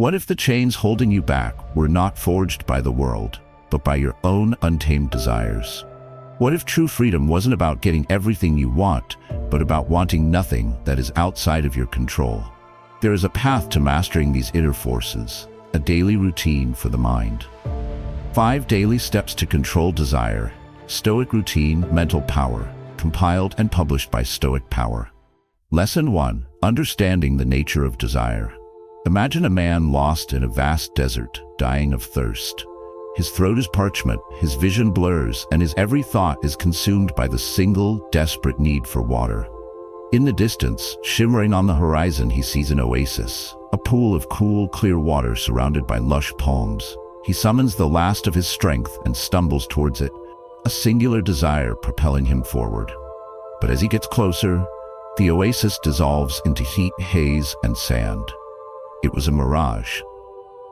What if the chains holding you back were not forged by the world, but by your own untamed desires? What if true freedom wasn't about getting everything you want, but about wanting nothing that is outside of your control? There is a path to mastering these inner forces, a daily routine for the mind. 5 daily steps to control desire. Stoic routine, mental power, compiled and published by Stoic Power. Lesson 1. Understanding the nature of desire. Imagine a man lost in a vast desert, dying of thirst. His throat is parchment, his vision blurs, and his every thought is consumed by the single, desperate need for water. In the distance, shimmering on the horizon, he sees an oasis, a pool of cool, clear water surrounded by lush palms. He summons the last of his strength and stumbles towards it, a singular desire propelling him forward. But as he gets closer, the oasis dissolves into heat, haze, and sand. It was a mirage.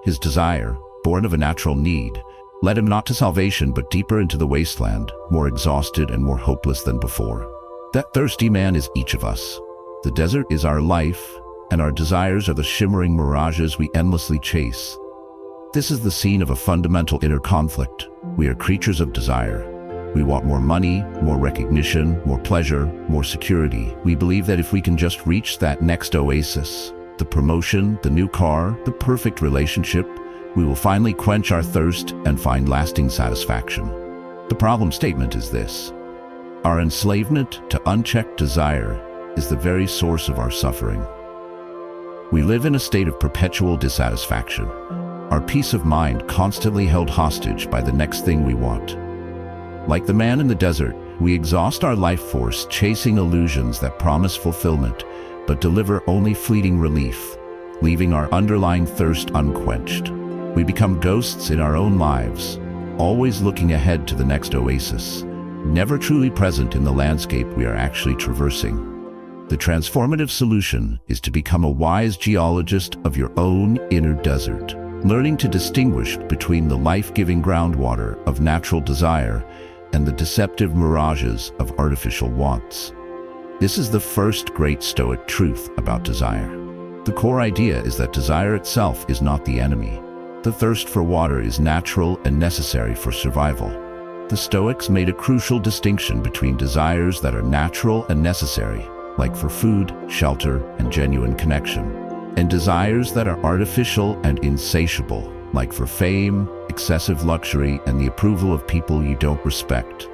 His desire, born of a natural need, led him not to salvation but deeper into the wasteland, more exhausted and more hopeless than before. That thirsty man is each of us. The desert is our life, and our desires are the shimmering mirages we endlessly chase. This is the scene of a fundamental inner conflict. We are creatures of desire. We want more money, more recognition, more pleasure, more security. We believe that if we can just reach that next oasis, the promotion, the new car, the perfect relationship, we will finally quench our thirst and find lasting satisfaction. The problem statement is this: our enslavement to unchecked desire is the very source of our suffering. We live in a state of perpetual dissatisfaction, our peace of mind constantly held hostage by the next thing we want. Like the man in the desert, we exhaust our life force chasing illusions that promise fulfillment, but deliver only fleeting relief, leaving our underlying thirst unquenched. We become ghosts in our own lives, always looking ahead to the next oasis, never truly present in the landscape we are actually traversing. The transformative solution is to become a wise geologist of your own inner desert, learning to distinguish between the life-giving groundwater of natural desire and the deceptive mirages of artificial wants. This is the first great Stoic truth about desire. The core idea is that desire itself is not the enemy. The thirst for water is natural and necessary for survival. The Stoics made a crucial distinction between desires that are natural and necessary, like for food, shelter, and genuine connection, and desires that are artificial and insatiable, like for fame, excessive luxury, and the approval of people you don't respect.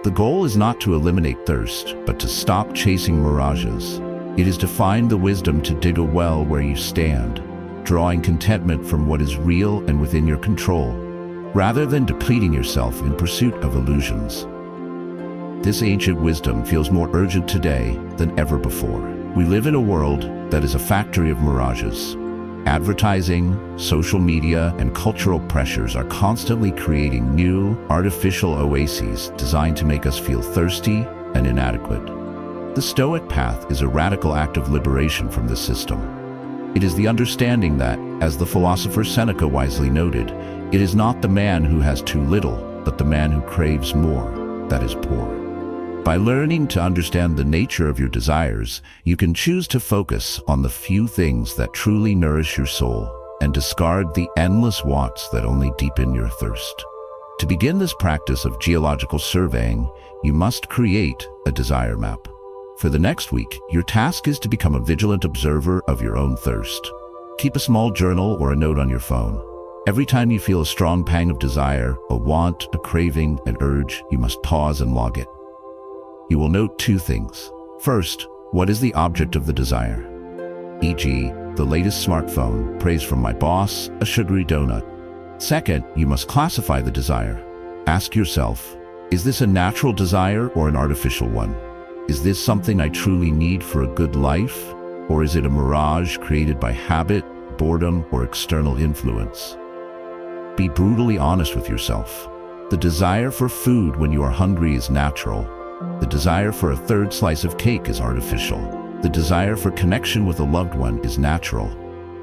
The goal is not to eliminate thirst, but to stop chasing mirages. It is to find the wisdom to dig a well where you stand, drawing contentment from what is real and within your control, rather than depleting yourself in pursuit of illusions. This ancient wisdom feels more urgent today than ever before. We live in a world that is a factory of mirages. Advertising, social media, and cultural pressures are constantly creating new, artificial oases designed to make us feel thirsty and inadequate. The Stoic path is a radical act of liberation from this system. It is the understanding that, as the philosopher Seneca wisely noted, it is not the man who has too little, but the man who craves more, that is poor. By learning to understand the nature of your desires, you can choose to focus on the few things that truly nourish your soul and discard the endless wants that only deepen your thirst. To begin this practice of geological surveying, you must create a desire map. For the next week, your task is to become a vigilant observer of your own thirst. Keep a small journal or a note on your phone. Every time you feel a strong pang of desire, a want, a craving, an urge, you must pause and log it. You will note 2 things. First, what is the object of the desire? E.g., the latest smartphone, praise from my boss, a sugary donut. Second, you must classify the desire. Ask yourself, is this a natural desire or an artificial one? Is this something I truly need for a good life? Or is it a mirage created by habit, boredom, or external influence? Be brutally honest with yourself. The desire for food when you are hungry is natural. The desire for a third slice of cake is artificial. The desire for connection with a loved one is natural.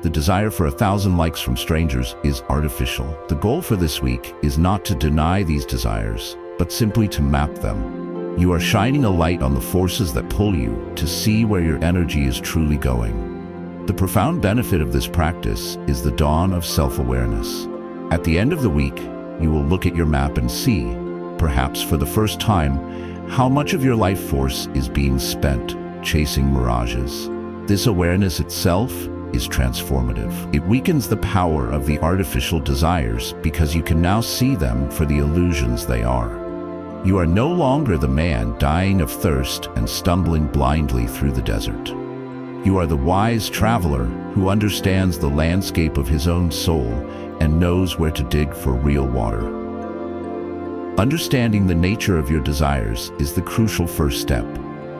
The desire for 1,000 likes from strangers is artificial. The goal for this week is not to deny these desires, but simply to map them. You are shining a light on the forces that pull you to see where your energy is truly going. The profound benefit of this practice is the dawn of self-awareness. At the end of the week, you will look at your map and see, perhaps for the first time, how much of your life force is being spent chasing mirages. This awareness itself is transformative. It weakens the power of the artificial desires because you can now see them for the illusions they are. You are no longer the man dying of thirst and stumbling blindly through the desert. You are the wise traveler who understands the landscape of his own soul and knows where to dig for real water. Understanding the nature of your desires is the crucial first step.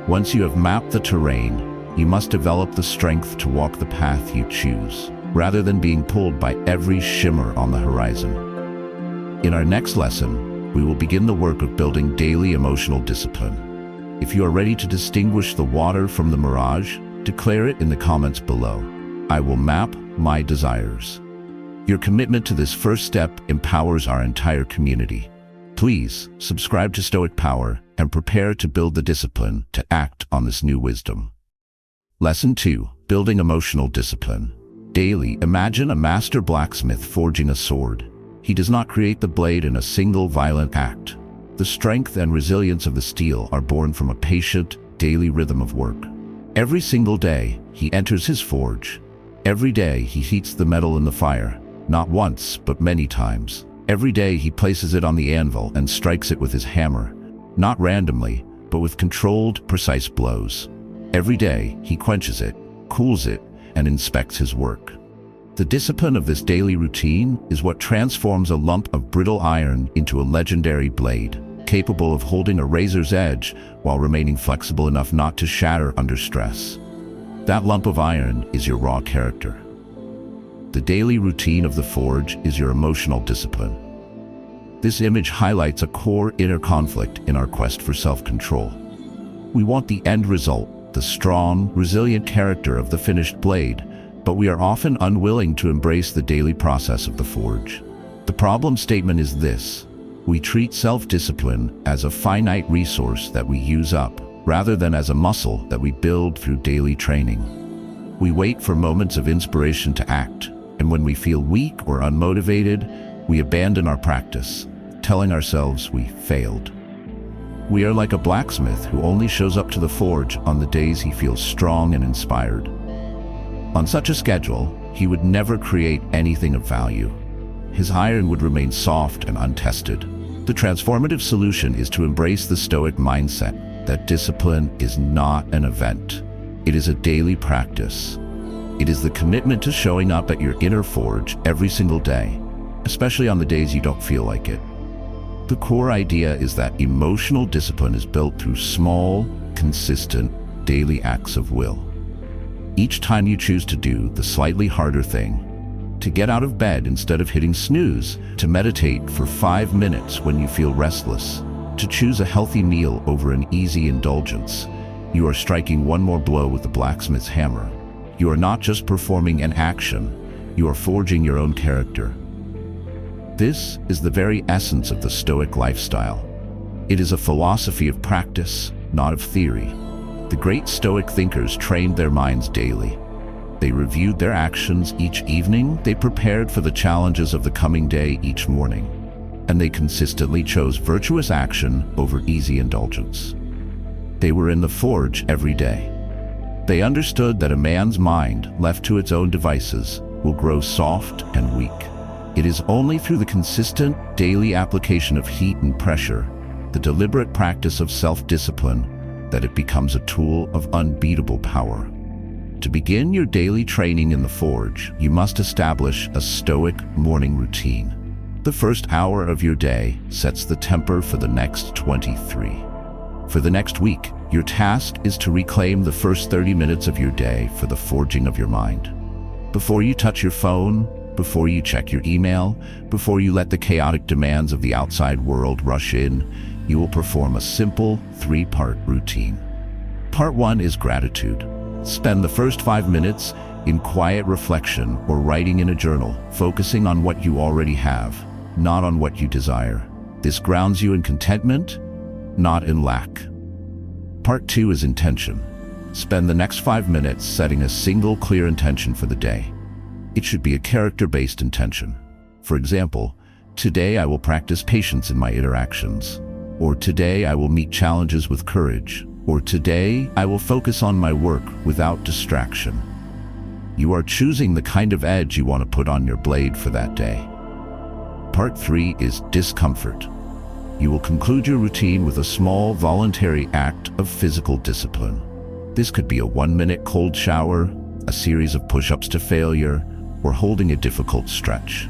Once you have mapped the terrain, you must develop the strength to walk the path you choose, rather than being pulled by every shimmer on the horizon. In our next lesson, we will begin the work of building daily emotional discipline. If you are ready to distinguish the water from the mirage, declare it in the comments below. I will map my desires. Your commitment to this first step empowers our entire community. Please subscribe to Stoic Power and prepare to build the discipline to act on this new wisdom. Lesson 2. Building emotional discipline. Daily, imagine a master blacksmith forging a sword. He does not create the blade in a single violent act. The strength and resilience of the steel are born from a patient, daily rhythm of work. Every single day, he enters his forge. Every day, he heats the metal in the fire, not once, but many times. Every day, he places it on the anvil and strikes it with his hammer, not randomly, but with controlled, precise blows. Every day, he quenches it, cools it, and inspects his work. The discipline of this daily routine is what transforms a lump of brittle iron into a legendary blade, capable of holding a razor's edge while remaining flexible enough not to shatter under stress. That lump of iron is your raw character. The daily routine of the forge is your emotional discipline. This image highlights a core inner conflict in our quest for self-control. We want the end result, the strong, resilient character of the finished blade, but we are often unwilling to embrace the daily process of the forge. The problem statement is this: we treat self-discipline as a finite resource that we use up, rather than as a muscle that we build through daily training. We wait for moments of inspiration to act, and when we feel weak or unmotivated, we abandon our practice, telling ourselves we failed. We are like a blacksmith who only shows up to the forge on the days he feels strong and inspired. On such a schedule, he would never create anything of value. His iron would remain soft and untested. The transformative solution is to embrace the Stoic mindset that discipline is not an event. It is a daily practice. It is the commitment to showing up at your inner forge every single day, especially on the days you don't feel like it. The core idea is that emotional discipline is built through small, consistent, daily acts of will. Each time you choose to do the slightly harder thing, to get out of bed instead of hitting snooze, to meditate for 5 minutes when you feel restless, to choose a healthy meal over an easy indulgence, you are striking one more blow with the blacksmith's hammer. You are not just performing an action, you are forging your own character. This is the very essence of the Stoic lifestyle. It is a philosophy of practice, not of theory. The great Stoic thinkers trained their minds daily. They reviewed their actions each evening, they prepared for the challenges of the coming day each morning, and they consistently chose virtuous action over easy indulgence. They were in the forge every day. They understood that a man's mind, left to its own devices, will grow soft and weak. It is only through the consistent, daily application of heat and pressure, the deliberate practice of self-discipline, that it becomes a tool of unbeatable power. To begin your daily training in the forge, you must establish a Stoic morning routine. The first hour of your day sets the temper for the next 23. For the next week, your task is to reclaim the first 30 minutes of your day for the forging of your mind. Before you touch your phone, before you check your email, before you let the chaotic demands of the outside world rush in, you will perform a simple 3-part routine. Part 1 is gratitude. Spend the first 5 minutes in quiet reflection or writing in a journal, focusing on what you already have, not on what you desire. This grounds you in contentment, not in lack. Part 2 is intention. Spend the next 5 minutes setting a single clear intention for the day. It should be a character-based intention. For example, today I will practice patience in my interactions. Or today I will meet challenges with courage. Or today I will focus on my work without distraction. You are choosing the kind of edge you want to put on your blade for that day. Part 3 is discomfort. You will conclude your routine with a small, voluntary act of physical discipline. This could be a 1-minute cold shower, a series of push-ups to failure, or holding a difficult stretch.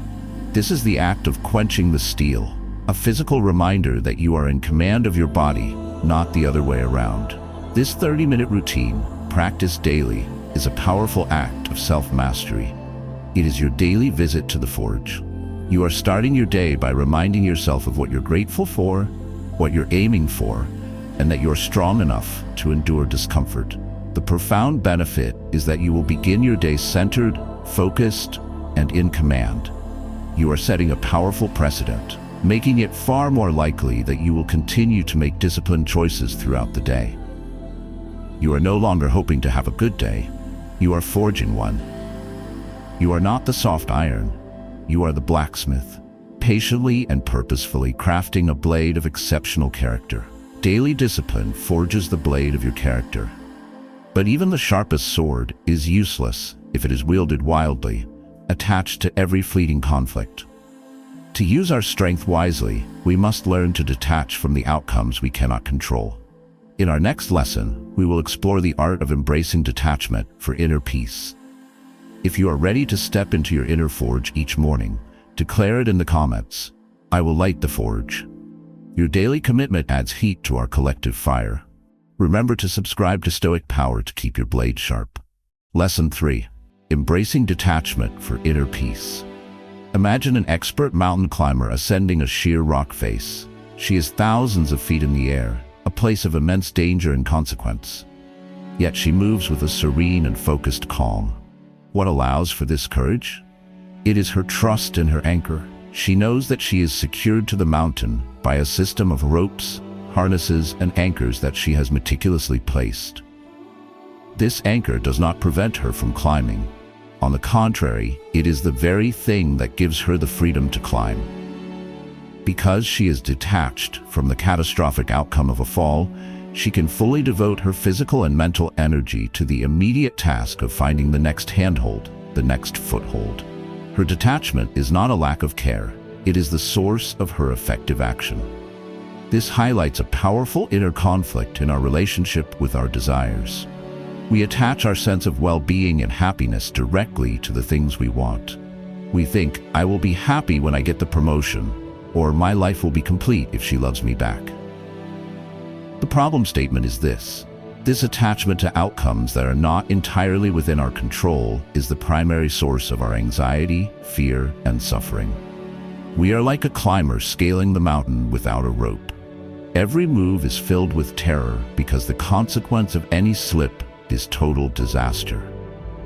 This is the act of quenching the steel, a physical reminder that you are in command of your body, not the other way around. This 30-minute routine, practiced daily, is a powerful act of self-mastery. It is your daily visit to the forge. You are starting your day by reminding yourself of what you're grateful for, what you're aiming for, and that you're strong enough to endure discomfort. The profound benefit is that you will begin your day centered, focused, and in command. You are setting a powerful precedent, making it far more likely that you will continue to make disciplined choices throughout the day. You are no longer hoping to have a good day. You are forging one. You are not the soft iron. You are the blacksmith, patiently and purposefully crafting a blade of exceptional character. Daily discipline forges the blade of your character. But even the sharpest sword is useless if it is wielded wildly, attached to every fleeting conflict. To use our strength wisely, we must learn to detach from the outcomes we cannot control. In our next lesson, we will explore the art of embracing detachment for inner peace. If you are ready to step into your inner forge each morning, declare it in the comments. I will light the forge. Your daily commitment adds heat to our collective fire. Remember to subscribe to Stoic Power to keep your blade sharp. Lesson 3. Embracing detachment for inner peace. Imagine an expert mountain climber ascending a sheer rock face. She is thousands of feet in the air, a place of immense danger and consequence. Yet she moves with a serene and focused calm. What allows for this courage? It is her trust in her anchor. She knows that she is secured to the mountain by a system of ropes, harnesses, and anchors that she has meticulously placed. This anchor does not prevent her from climbing. On the contrary, it is the very thing that gives her the freedom to climb. Because she is detached from the catastrophic outcome of a fall, she can fully devote her physical and mental energy to the immediate task of finding the next handhold, the next foothold. Her detachment is not a lack of care, it is the source of her effective action. This highlights a powerful inner conflict in our relationship with our desires. We attach our sense of well-being and happiness directly to the things we want. We think, I will be happy when I get the promotion, or my life will be complete if she loves me back. The problem statement is this. This attachment to outcomes that are not entirely within our control is the primary source of our anxiety, fear, and suffering. We are like a climber scaling the mountain without a rope. Every move is filled with terror because the consequence of any slip is total disaster.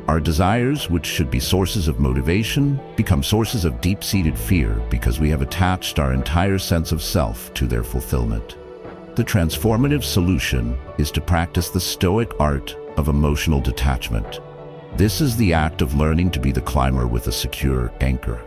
Our desires, which should be sources of motivation, become sources of deep-seated fear because we have attached our entire sense of self to their fulfillment. The transformative solution is to practice the Stoic art of emotional detachment. This is the act of learning to be the climber with a secure anchor.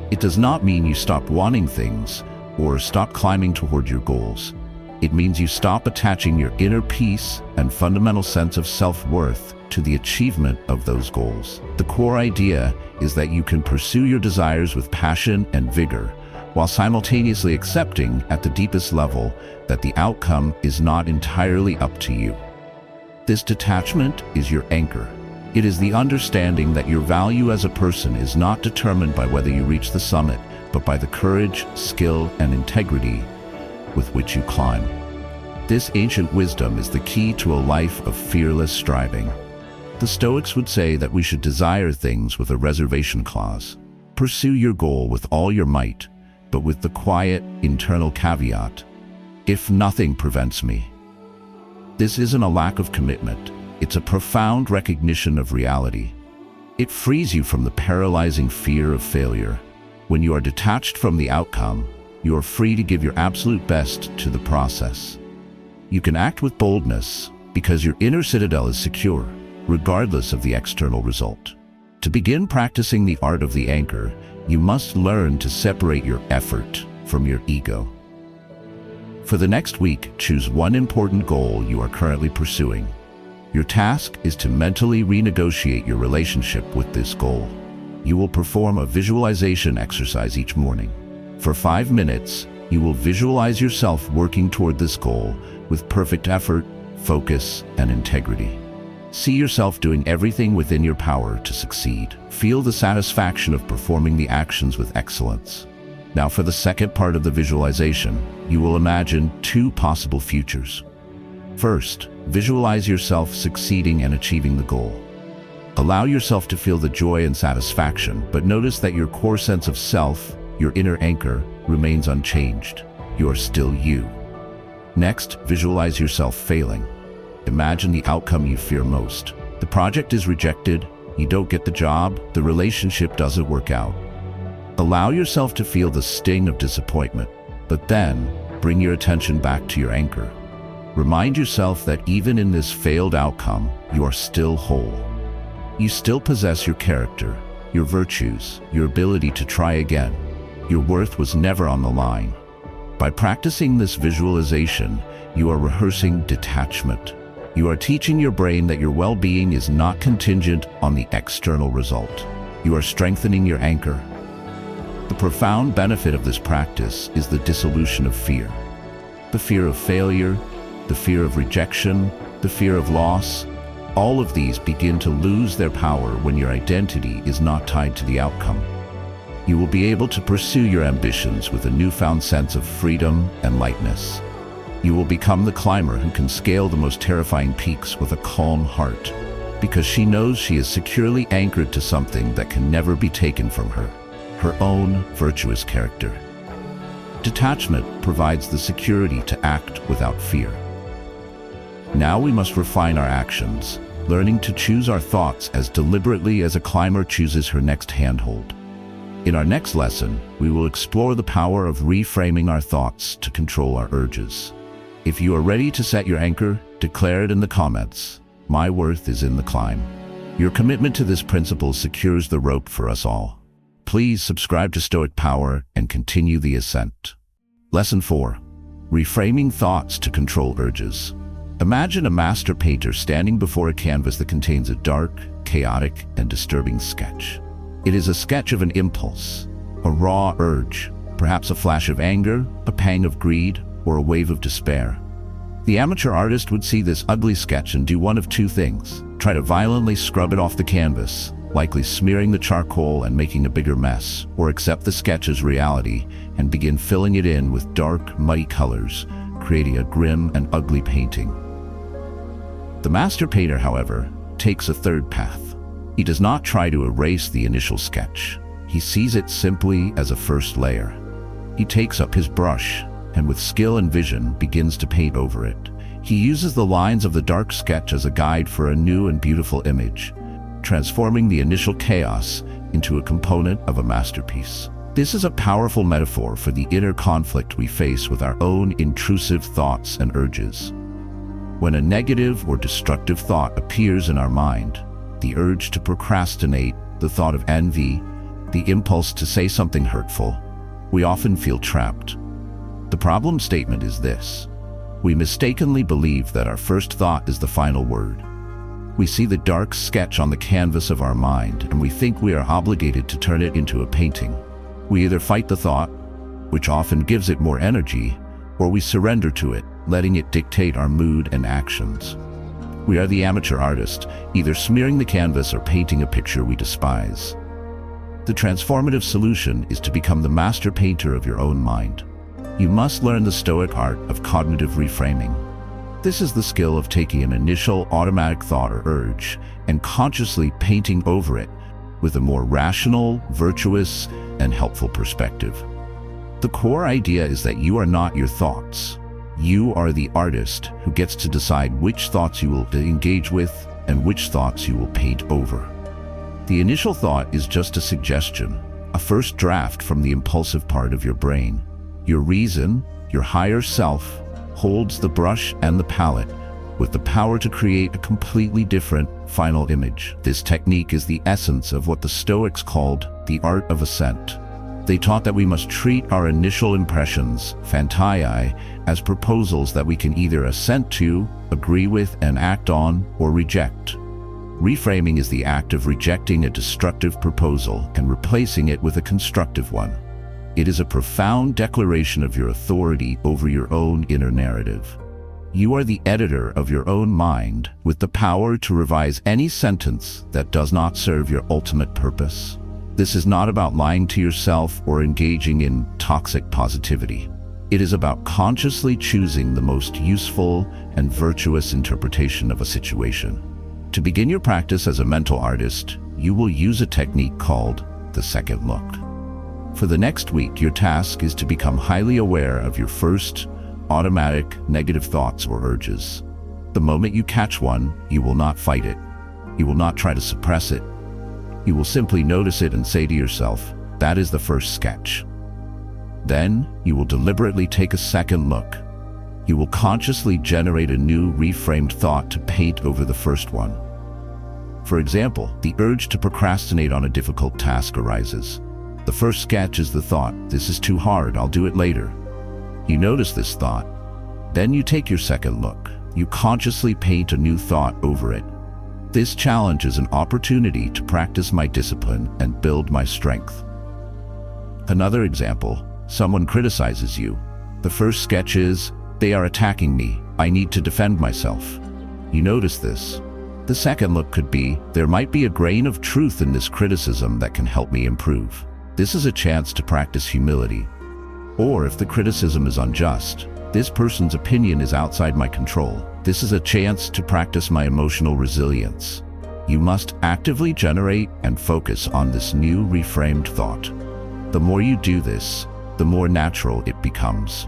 It does not mean you stop wanting things or stop climbing toward your goals. It means you stop attaching your inner peace and fundamental sense of self-worth to the achievement of those goals. The core idea is that you can pursue your desires with passion and vigor, while simultaneously accepting at the deepest level that the outcome is not entirely up to you. This detachment is your anchor. It is the understanding that your value as a person is not determined by whether you reach the summit, but by the courage, skill, and integrity with which you climb. This ancient wisdom is the key to a life of fearless striving. The Stoics would say that we should desire things with a reservation clause. Pursue your goal with all your might, but with the quiet, internal caveat, if nothing prevents me. This isn't a lack of commitment, it's a profound recognition of reality. It frees you from the paralyzing fear of failure. When you are detached from the outcome, you are free to give your absolute best to the process. You can act with boldness, because your inner citadel is secure, regardless of the external result. To begin practicing the art of the anchor, you must learn to separate your effort from your ego. For the next week, choose one important goal you are currently pursuing. Your task is to mentally renegotiate your relationship with this goal. You will perform a visualization exercise each morning. For 5 minutes, you will visualize yourself working toward this goal with perfect effort, focus, and integrity. See yourself doing everything within your power to succeed. Feel the satisfaction of performing the actions with excellence. Now for the second part of the visualization, you will imagine 2 possible futures. First, visualize yourself succeeding and achieving the goal. Allow yourself to feel the joy and satisfaction, but notice that your core sense of self, your inner anchor, remains unchanged. You are still you. Next, visualize yourself failing. Imagine the outcome you fear most. The project is rejected, you don't get the job, the relationship doesn't work out. Allow yourself to feel the sting of disappointment, but then bring your attention back to your anchor. Remind yourself that even in this failed outcome, you are still whole. You still possess your character, your virtues, your ability to try again. Your worth was never on the line. By practicing this visualization, you are rehearsing detachment. You are teaching your brain that your well-being is not contingent on the external result. You are strengthening your anchor. The profound benefit of this practice is the dissolution of fear. The fear of failure, the fear of rejection, the fear of loss, all of these begin to lose their power when your identity is not tied to the outcome. You will be able to pursue your ambitions with a newfound sense of freedom and lightness. You will become the climber who can scale the most terrifying peaks with a calm heart, because she knows she is securely anchored to something that can never be taken from her, her own virtuous character. Detachment provides the security to act without fear. Now we must refine our actions, learning to choose our thoughts as deliberately as a climber chooses her next handhold. In our next lesson, we will explore the power of reframing our thoughts to control our urges. If you are ready to set your anchor, declare it in the comments. My worth is in the climb. Your commitment to this principle secures the rope for us all. Please subscribe to Stoic Power and continue the ascent. Lesson 4. Reframing thoughts to control urges. Imagine a master painter standing before a canvas that contains a dark, chaotic, and disturbing sketch. It is a sketch of an impulse, a raw urge, perhaps a flash of anger, a pang of greed, or a wave of despair. The amateur artist would see this ugly sketch and do one of 2 things: try to violently scrub it off the canvas, likely smearing the charcoal and making a bigger mess, or accept the sketch as reality and begin filling it in with dark, muddy colors, creating a grim and ugly painting. The master painter, however, takes a third path. He does not try to erase the initial sketch. He sees it simply as a first layer. He takes up his brush and with skill and vision begins to paint over it. He uses the lines of the dark sketch as a guide for a new and beautiful image, transforming the initial chaos into a component of a masterpiece. This is a powerful metaphor for the inner conflict we face with our own intrusive thoughts and urges. When a negative or destructive thought appears in our mind, the urge to procrastinate, the thought of envy, the impulse to say something hurtful, we often feel trapped. The problem statement is this: we mistakenly believe that our first thought is the final word. We see the dark sketch on the canvas of our mind and we think we are obligated to turn it into a painting. We either fight the thought, which often gives it more energy, or we surrender to it, letting it dictate our mood and actions. We are the amateur artist, either smearing the canvas or painting a picture we despise. The transformative solution is to become the master painter of your own mind. You must learn the Stoic art of cognitive reframing. This is the skill of taking an initial automatic thought or urge and consciously painting over it with a more rational, virtuous, and helpful perspective. The core idea is that you are not your thoughts. You are the artist who gets to decide which thoughts you will engage with and which thoughts you will paint over. The initial thought is just a suggestion, a first draft from the impulsive part of your brain. Your reason, your higher self, holds the brush and the palette, with the power to create a completely different final image. This technique is the essence of what the Stoics called the art of assent. They taught that we must treat our initial impressions, phantai, as proposals that we can either assent to, agree with and act on, or reject. Reframing is the act of rejecting a destructive proposal and replacing it with a constructive one. It is a profound declaration of your authority over your own inner narrative. You are the editor of your own mind, with the power to revise any sentence that does not serve your ultimate purpose. This is not about lying to yourself or engaging in toxic positivity. It is about consciously choosing the most useful and virtuous interpretation of a situation. To begin your practice as a mental artist, you will use a technique called the second look. For the next week, your task is to become highly aware of your first automatic negative thoughts or urges. The moment you catch one, you will not fight it. You will not try to suppress it. You will simply notice it and say to yourself, that is the first sketch. Then, you will deliberately take a second look. You will consciously generate a new reframed thought to paint over the first one. For example, the urge to procrastinate on a difficult task arises. The first sketch is the thought, this is too hard, I'll do it later. You notice this thought. Then you take your second look. You consciously paint a new thought over it. This challenge is an opportunity to practice my discipline and build my strength. Another example, someone criticizes you. The first sketch is, they are attacking me, I need to defend myself. You notice this. The second look could be, there might be a grain of truth in this criticism that can help me improve. This is a chance to practice humility. Or if the criticism is unjust, this person's opinion is outside my control. This is a chance to practice my emotional resilience. You must actively generate and focus on this new reframed thought. The more you do this, the more natural it becomes.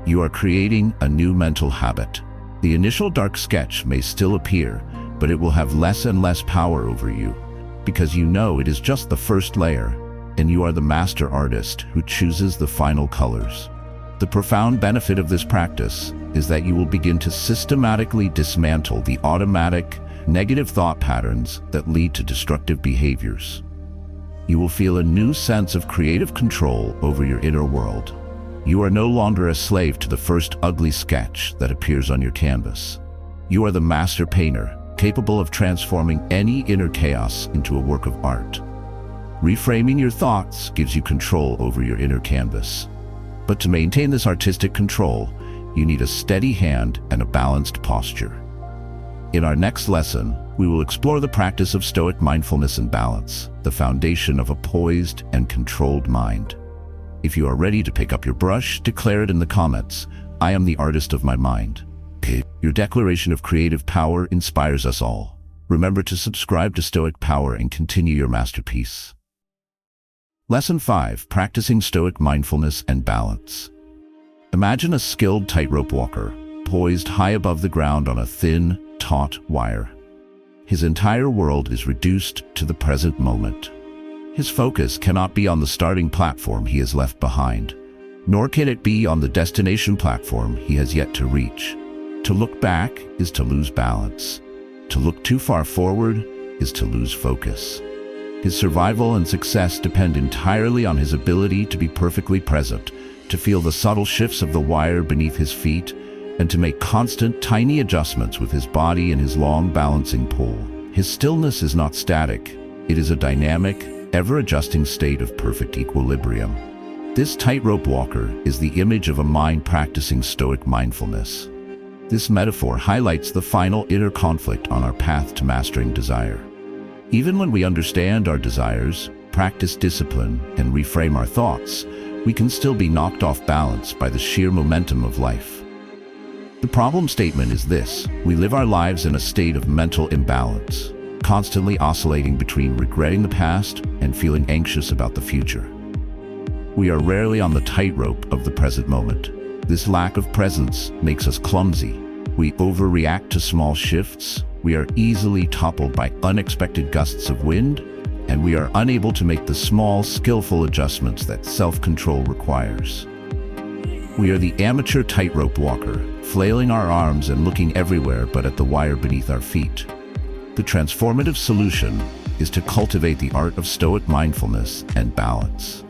You are creating a new mental habit. The initial dark sketch may still appear, but it will have less and less power over you, because you know it is just the first layer, and you are the master artist who chooses the final colors. The profound benefit of this practice is that you will begin to systematically dismantle the automatic, negative thought patterns that lead to destructive behaviors. You will feel a new sense of creative control over your inner world. You are no longer a slave to the first ugly sketch that appears on your canvas. You are the master painter, capable of transforming any inner chaos into a work of art. Reframing your thoughts gives you control over your inner canvas. But to maintain this artistic control, you need a steady hand and a balanced posture. In our next lesson, we will explore the practice of Stoic mindfulness and balance, the foundation of a poised and controlled mind. If you are ready to pick up your brush, declare it in the comments. I am the artist of my mind. Your declaration of creative power inspires us all. Remember to subscribe to Stoic Power and continue your masterpiece. Lesson 5. Practicing Stoic mindfulness and balance. Imagine a skilled tightrope walker, poised high above the ground on a thin, taut wire. His entire world is reduced to the present moment. His focus cannot be on the starting platform he has left behind, nor can it be on the destination platform he has yet to reach. To look back is to lose balance. To look too far forward is to lose focus. His survival and success depend entirely on his ability to be perfectly present, to feel the subtle shifts of the wire beneath his feet, and to make constant, tiny adjustments with his body and his long balancing pole. His stillness is not static. It is a dynamic, ever-adjusting state of perfect equilibrium. This tightrope walker is the image of a mind practicing Stoic mindfulness. This metaphor highlights the final inner conflict on our path to mastering desire. Even when we understand our desires, practice discipline, and reframe our thoughts, we can still be knocked off balance by the sheer momentum of life. The problem statement is this: we live our lives in a state of mental imbalance, constantly oscillating between regretting the past and feeling anxious about the future. We are rarely on the tightrope of the present moment. This lack of presence makes us clumsy. We overreact to small shifts. We are easily toppled by unexpected gusts of wind, and we are unable to make the small, skillful adjustments that self-control requires. We are the amateur tightrope walker, flailing our arms and looking everywhere but at the wire beneath our feet. The transformative solution is to cultivate the art of Stoic mindfulness and balance.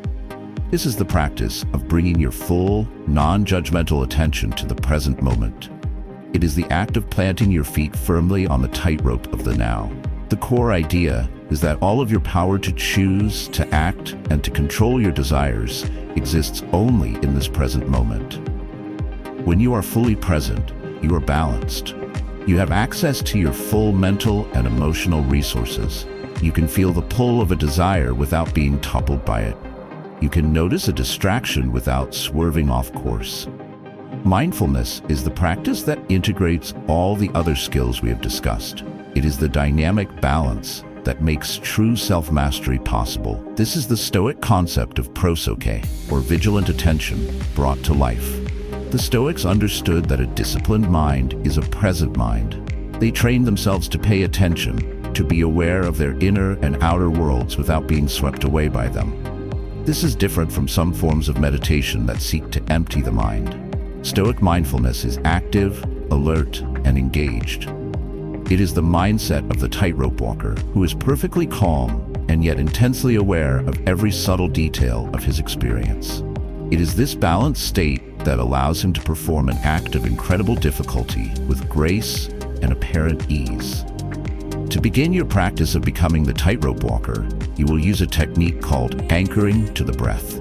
This is the practice of bringing your full, non-judgmental attention to the present moment. It is the act of planting your feet firmly on the tightrope of the now. The core idea is that all of your power to choose, to act, and to control your desires exists only in this present moment. When you are fully present, you are balanced. You have access to your full mental and emotional resources. You can feel the pull of a desire without being toppled by it. You can notice a distraction without swerving off course. Mindfulness is the practice that integrates all the other skills we have discussed. It is the dynamic balance that makes true self-mastery possible. This is the Stoic concept of prosoche, or vigilant attention, brought to life. The Stoics understood that a disciplined mind is a present mind. They trained themselves to pay attention, to be aware of their inner and outer worlds without being swept away by them. This is different from some forms of meditation that seek to empty the mind. Stoic mindfulness is active, alert, and engaged. It is the mindset of the tightrope walker who is perfectly calm and yet intensely aware of every subtle detail of his experience. It is this balanced state that allows him to perform an act of incredible difficulty with grace and apparent ease. To begin your practice of becoming the tightrope walker, you will use a technique called anchoring to the breath.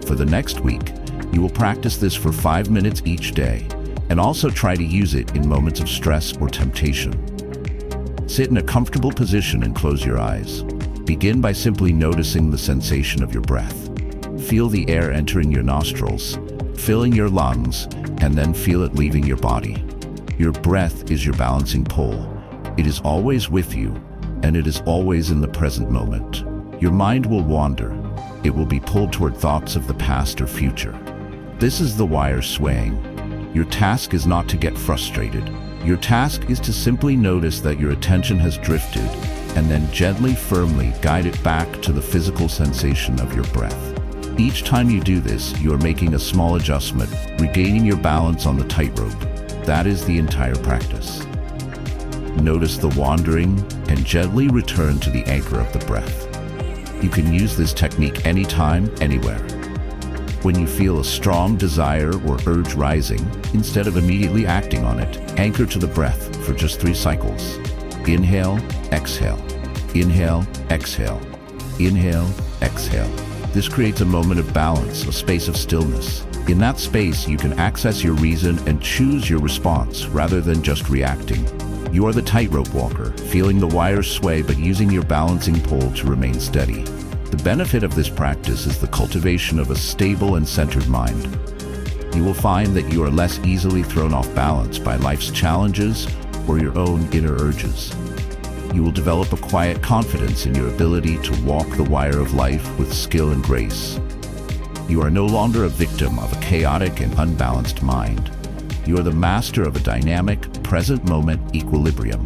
For the next week, you will practice this for 5 minutes each day, and also try to use it in moments of stress or temptation. Sit in a comfortable position and close your eyes. Begin by simply noticing the sensation of your breath. Feel the air entering your nostrils, filling your lungs, and then feel it leaving your body. Your breath is your balancing pole. It is always with you, and it is always in the present moment. Your mind will wander. It will be pulled toward thoughts of the past or future. This is the wire swaying. Your task is not to get frustrated. Your task is to simply notice that your attention has drifted and then gently, firmly guide it back to the physical sensation of your breath. Each time you do this, you are making a small adjustment, regaining your balance on the tightrope. That is the entire practice. Notice the wandering and gently return to the anchor of the breath. You can use this technique anytime, anywhere. When you feel a strong desire or urge rising, instead of immediately acting on it, anchor to the breath for just 3 cycles. Inhale, exhale. Inhale, exhale. Inhale, exhale. This creates a moment of balance, a space of stillness. In that space, you can access your reason and choose your response rather than just reacting. You are the tightrope walker, feeling the wires sway but using your balancing pole to remain steady. The benefit of this practice is the cultivation of a stable and centered mind. You will find that you are less easily thrown off balance by life's challenges or your own inner urges. You will develop a quiet confidence in your ability to walk the wire of life with skill and grace. You are no longer a victim of a chaotic and unbalanced mind. You are the master of a dynamic, present-moment equilibrium.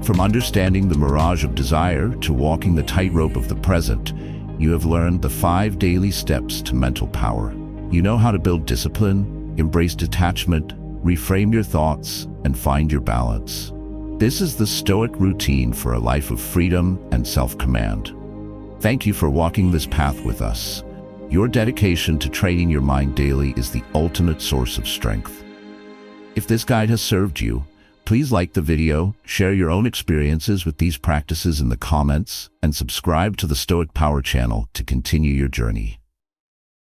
From understanding the mirage of desire to walking the tightrope of the present, you have learned the 5 daily steps to mental power. You know how to build discipline, embrace detachment, reframe your thoughts, and find your balance. This is the Stoic routine for a life of freedom and self-command. Thank you for walking this path with us. Your dedication to training your mind daily is the ultimate source of strength. If this guide has served you, please like the video, share your own experiences with these practices in the comments, and subscribe to the Stoic Power channel to continue your journey.